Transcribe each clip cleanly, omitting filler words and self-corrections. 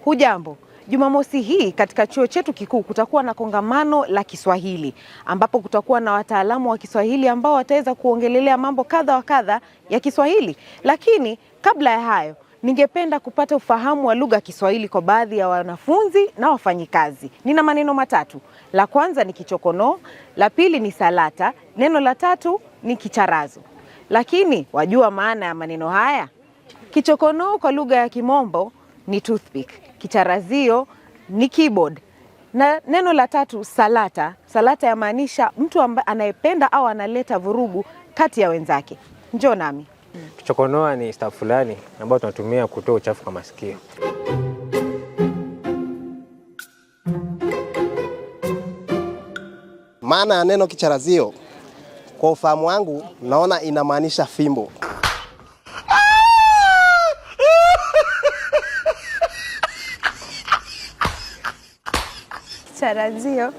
Hujambo. Jumamosi hii katika chuo chetu kikuu kutakuwa na kongamano la Kiswahili ambapo kutakuwa na wataalamu wa Kiswahili ambao wataweza kuongelelea mambo kadha wa kadha ya Kiswahili. Lakini kabla ya hayo, ningependa kupata ufahamu wa lugha ya Kiswahili kwa baadhi ya wanafunzi na wafanyikazi. Nina maneno matatu. La kwanza ni kichokono, la pili ni salata, neno la tatu ni kicharazo. Lakini wajua maana ya maneno haya? Kichokono kwa lugha ya Kimombo ni toothpick, kicharazio ni keyboard, na neno la tatu salata. Salata yamaanisha mtu anayependa au analeta vurugu kati ya wenzake. Njoo nami. Kichokonoa ni staff fulani ambao tunatumia kutoa uchafu kwa masikio. Maana ya neno kicharazio kwa ufahamu wangu naona inamaanisha fimbo. Kicharazio,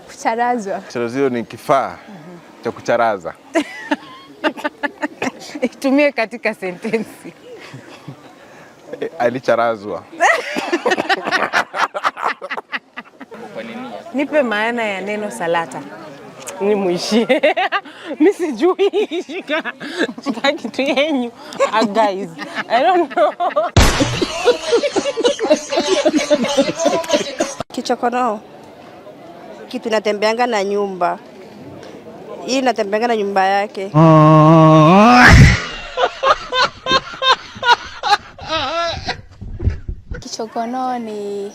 kucharazwa. Kicharazio ni kifaa cha kucharaza. Itumie katika sentensi. Alicharazwa. Nipe maana ya neno salata. Ni muishie. Mimi sijui shika. Shika kitu yenyu. Guys, I don't know. Kichokono, kitu natembeanga na nyumba. Hii natembeanga na nyumba yake. Kichokono ni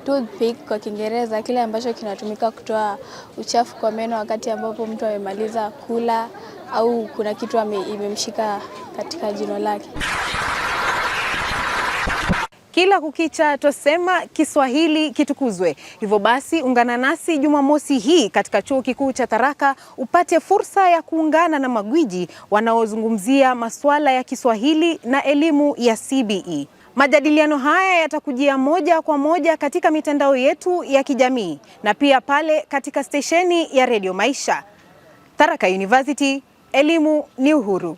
toothpick kwa Kiingereza, kile ambacho kinatumika kutoa uchafu kwa meno wakati ambapo mtu amemaliza kula au kuna kitu imemshika katika jino lake. Kila kukicha tosema Kiswahili kitukuzwe. Hivyo basi ungana nasi Jumamosi hii katika Chuo Kikuu cha Tharaka upate fursa ya kuungana na magwiji wanaozungumzia masuala ya Kiswahili na elimu ya CBE. Majadiliano haya yatakujia moja kwa moja katika mitandao yetu ya kijamii na pia pale katika stesheni ya Radio Maisha. Tharaka University, elimu ni uhuru.